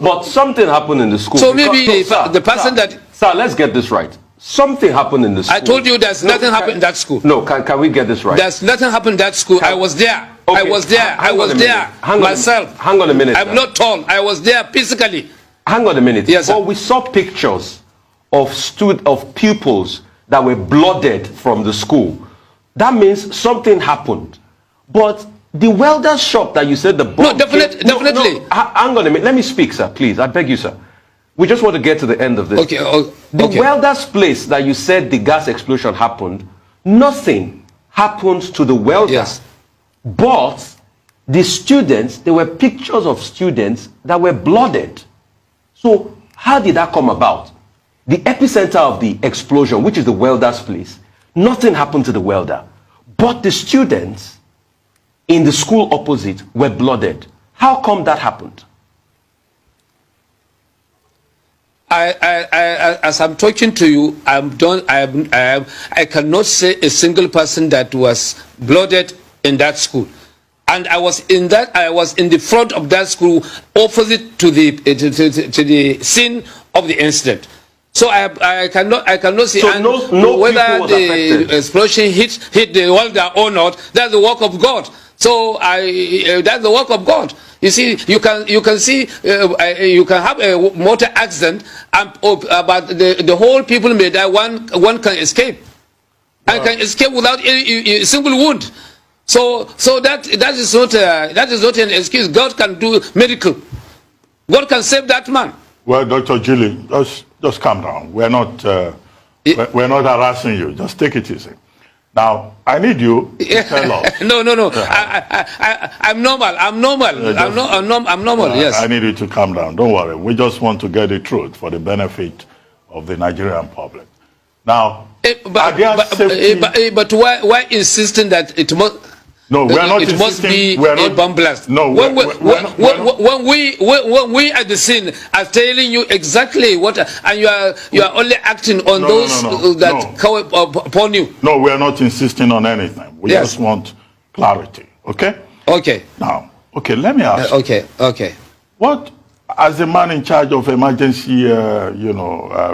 But something happened in the school. So maybe the person that... Sir, let's get this right. Something happened in the school. I told you there's nothing happened in that school. No, can we get this right? There's nothing happened in that school. I was there. Okay. I was there. I was there myself. Hang on a minute. I'm not told. I was there physically. Hang on a minute. Yes, sir. Well, we saw pictures of pupils that were blooded from the school. That means something happened. But the welder's shop that you said the bomb... No, definitely. No, hang on a minute. Let me speak, sir, please. I beg you, sir. We just want to get to the end of this. Okay. The welder's place that you said the gas explosion happened, nothing happened to the welder. Yes. But the students, there were pictures of students that were blooded. So how did that come about? The epicenter of the explosion, which is the welder's place, nothing happened to the welder. But the students in the school opposite were blooded. How come that happened? As I'm talking to you, I cannot say a single person that was blooded in that school. And I was in the front of that school, opposite to the scene of the incident. So I cannot say whether the explosion hit the welder or not. That's the work of God. So that's the work of God. You see, you can have a motor accident, but the whole people may die. One can escape, and can escape without a single wound. So that is not an excuse. God can do miracle. God can save that man. Well, Dr. Julie, just calm down. We're not harassing you. Just take it easy. Now, I need you to tell us. No. I'm normal. I'm normal. Yes. I need you to calm down. Don't worry. We just want to get the truth for the benefit of the Nigerian public. Now, but why insisting that it must? No, we are not it must be a bomb blast. No, when we at the scene are telling you exactly what, and you are only acting on that come upon you. No, we are not insisting on anything. We just want clarity. Okay. Okay. Now, okay. Let me ask. Okay. What, as the man in charge of emergency,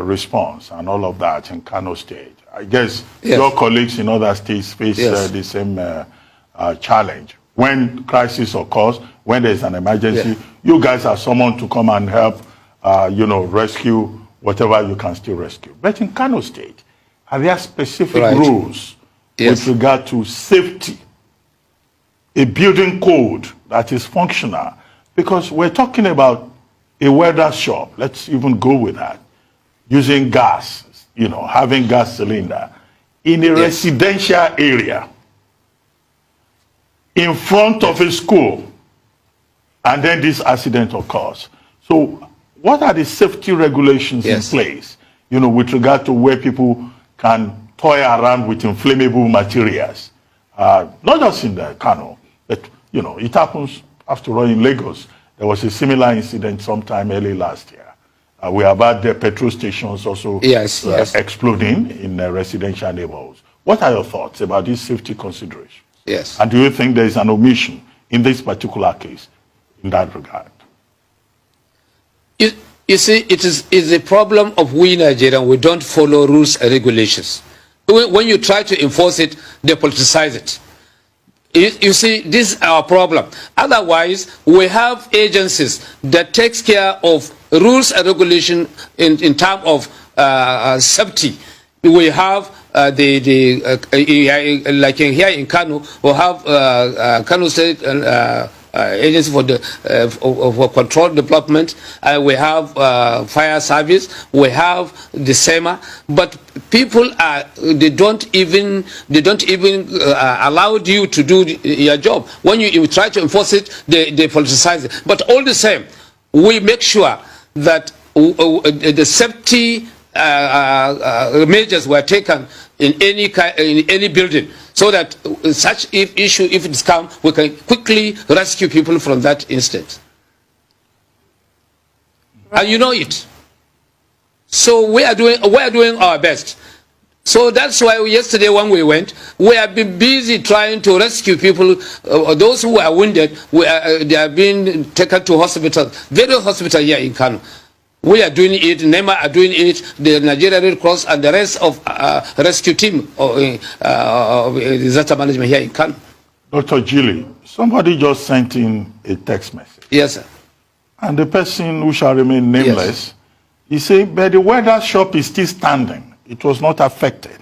response and all of that in Kano State, I guess your colleagues in other states face the same. Challenge. When crisis occurs, when there's an emergency, you guys are summoned to come and help, rescue whatever you can still rescue. But in Kano State, are there specific rules with regard to safety? A building code that is functional? Because we're talking about a welder shop. Let's even go with that. Using gas, having gas cylinder in a residential area, in front of a school, and then this accident occurs. So what are the safety regulations in place, with regard to where people can toy around with inflammable materials? Not just in the Kano, but, it happens, after all, in Lagos. There was a similar incident sometime early last year. We have had the petrol stations also exploding in residential neighborhoods. What are your thoughts about these safety considerations? Yes. And do you think there is an omission in this particular case in that regard? You see, it's a problem of we Nigerians. We don't follow rules and regulations. When you try to enforce it, they politicize it. You see, this is our problem. Otherwise, we have agencies that takes care of rules and regulation in terms of safety. We have like here in Kano, we have Kano State Agency for Control Development. We have Fire Service. We have the SEMA. But people they don't even allow you to do your job. When you try to enforce it, they politicize it. But all the same, we make sure that the safety measures were taken in any building, so that such issue, if it's come, we can quickly rescue people from that instance. And you know it. So we are doing our best. So that's why yesterday when we went, we have been busy trying to rescue people. Those who are wounded, they are being taken to hospitals, various hospitals here in Kano. We are doing it, NEMA are doing it, the Nigeria Red Cross and the rest of rescue team of disaster management here in Kano. Dr. Gili, somebody just sent in a text message. Yes, sir. And the person who shall remain nameless, Yes. he said, but the welder shop is still standing. It was not affected.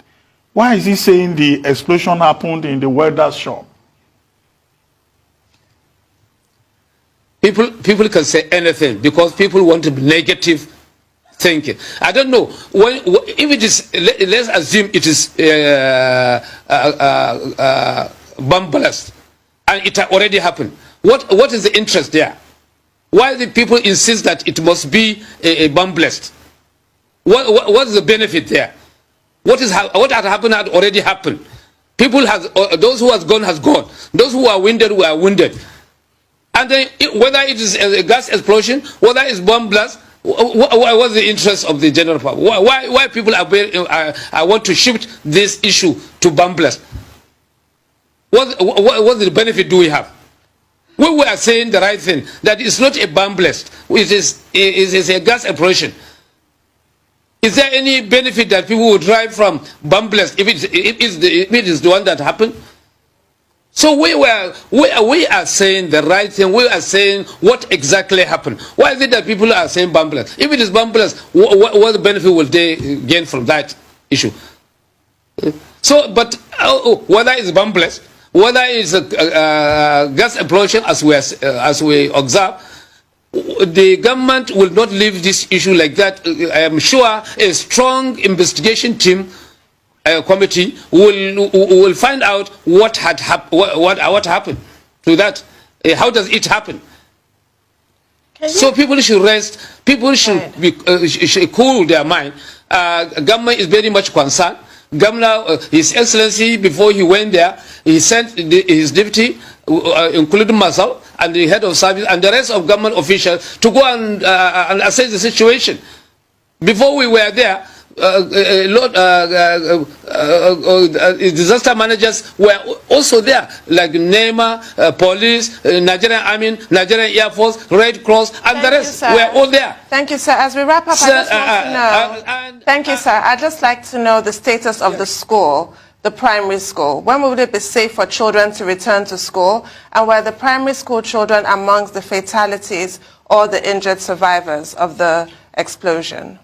Why is he saying the explosion happened in the welder shop? People can say anything because people want to be negative thinking. I don't know if it is. Let's assume it is bomb blast, and it already happened. What is the interest there? Why the people insist that it must be a bomb blast? What is the benefit there? What had happened had already happened. People those who has gone has gone. Those who are wounded were wounded. And then whether it is a gas explosion, whether it's bomb blast, what's the interest of the general public? Why people are want to shift this issue to bomb blast? What the benefit do we have? We were saying the right thing, that it's not a bomb blast, it is a gas explosion. Is there any benefit that people would drive from bomb blast if it is the one that happened? So we are saying the right thing. We are saying what exactly happened. Why is it that people are saying bomb blast? If it is bomb blast, what benefit will they gain from that issue? So, but whether it's bomb blast, whether it's a gas explosion, as we observe, the government will not leave this issue like that. I am sure a strong investigation team committee will find out what happened to that. How does it happen? So people should rest. People should should cool their mind. Government is very much concerned. Governor, His Excellency, before he went there, he sent his deputy, including myself and the head of service and the rest of government officials, to go and assess the situation. Before we were there, disaster managers were also there, like NEMA, police, Nigerian Army, Nigerian Air Force, Red Cross, and the rest were all there. Thank you, sir. As we wrap up, I just want to know. Thank you, sir. I'd just like to know the status of the school, the primary school. When will it be safe for children to return to school? And were the primary school children amongst the fatalities or the injured survivors of the explosion?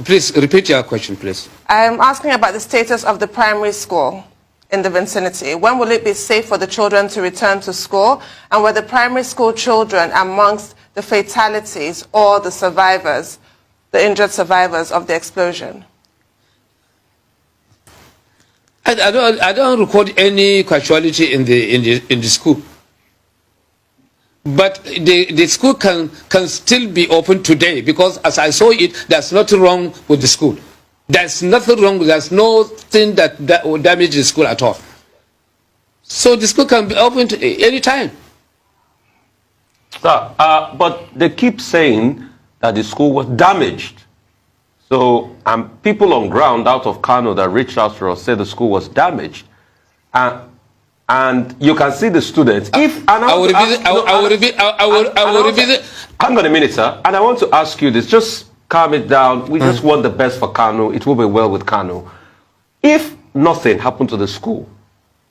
Please repeat your question, please. I'm asking about the status of the primary school in the vicinity. When will it be safe for the children to return to school? And were the primary school children amongst the fatalities or the survivors, the injured survivors of the explosion? I don't record any casualty in the school. But the school can still be open today, because as I saw it, there's nothing wrong with the school. There's nothing wrong. There's nothing that will damage the school at all. So the school can be open any time. Sir, but they keep saying that the school was damaged. So people on ground out of Kano that reached out to us said the school was damaged. And you can see the students. I will revisit. Hang on a minute, sir. And I want to ask you this. Just calm it down. We just want the best for Kano. It will be well with Kano. If nothing happened to the school,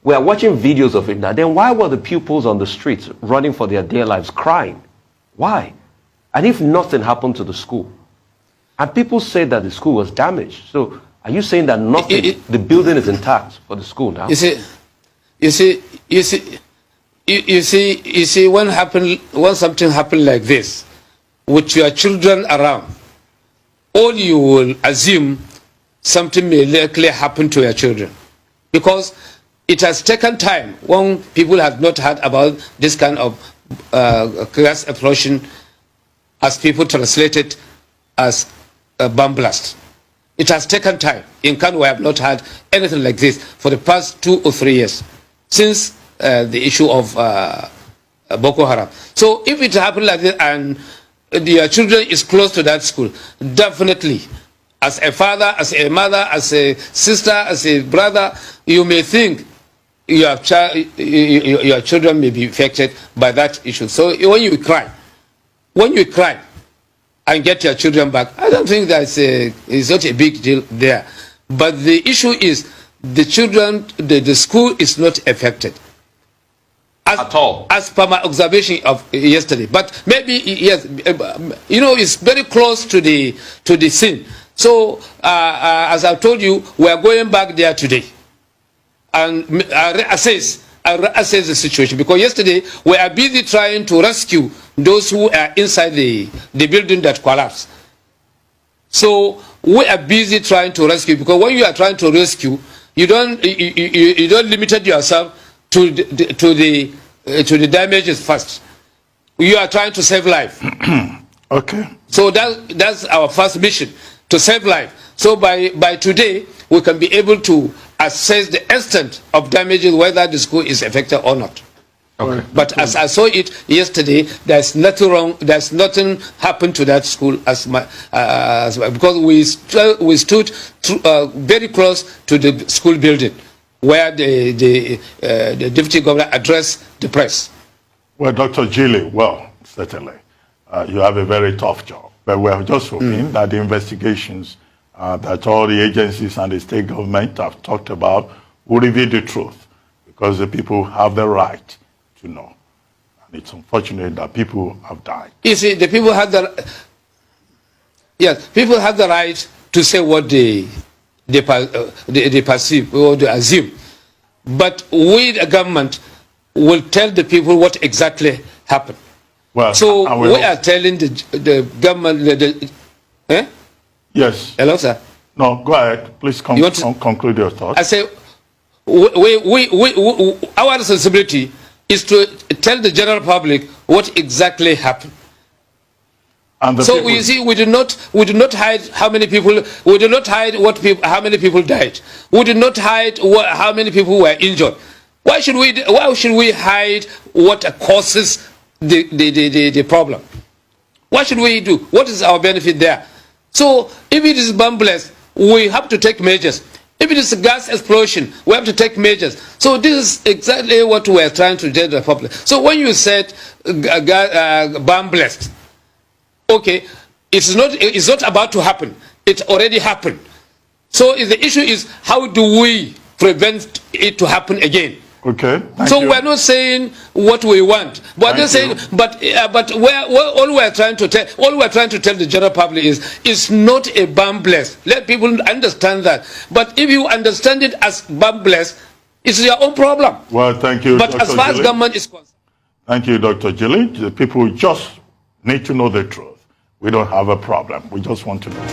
we are watching videos of it now, then why were the pupils on the streets running for their dear lives, crying? Why? And if nothing happened to the school, and people say that the school was damaged, so are you saying that nothing, the building is intact for the school now? You see, when something happened like this, with your children around, all you will assume something may likely happen to your children, because it has taken time when people have not heard about this kind of gas explosion, as people translate it as a bomb blast. It has taken time. In Kano, we have not had anything like this for the past 2 or 3 years, since the issue of Boko Haram. So if it happened like this, and your children is close to that school, definitely, as a father, as a mother, as a sister, as a brother, you may think your children may be affected by that issue. So when you cry and get your children back, I don't think it's not a big deal there. But the issue is the children, the school is not affected. At all, as per my observation of yesterday. But maybe yes, it's very close to the scene. So as I told you, we are going back there today and assess the situation, because yesterday we are busy trying to rescue those who are inside the building that collapsed. So we are busy trying to rescue, because when you are trying to rescue, you don't limit yourself to the damages first. You are trying to save life. Okay. So that's our first mission, to save life. So by today, we can be able to assess the extent of damages, whether the school is affected or not. Okay. But as I saw it yesterday, there's nothing wrong. There's nothing happened to that school because we stood very close to the school building, where the deputy governor addressed the press. Well, Dr. Gili, certainly, you have a very tough job. But we are just hoping that the investigations that all the agencies and the state government have talked about will reveal the truth, because the people have the right to know. And it's unfortunate that people have died. You see, the people have people have the right to say what they perceive or they assume. But we, the government, will tell the people what exactly happened. Well, so we are telling the government. Yes. Hello, sir. No, go ahead. Please conclude your thoughts. I say, our responsibility is to tell the general public what exactly happened. And so you see, we do not hide how many people. We do not hide how many people died. We do not hide how many people were injured. Why should we hide what causes the problem? What should we do? What is our benefit there? So if it is bombless, we have to take measures. If it is a gas explosion, we have to take measures. So this is exactly what we are trying to tell the public. So when you said bombless, okay, it's not about to happen. It already happened. So the issue is, how do we prevent it to happen again? Okay. So we're not saying what we want, but they're saying, but all we're trying to tell the general public is, it's not a bombless. Let people understand that. But if you understand it as bombless, it's your own problem. Well, thank you, but Dr. as far Gili. as government is concerned, thank you, Dr. Gili. The people just need to know the truth. We don't have a problem. We just want to know.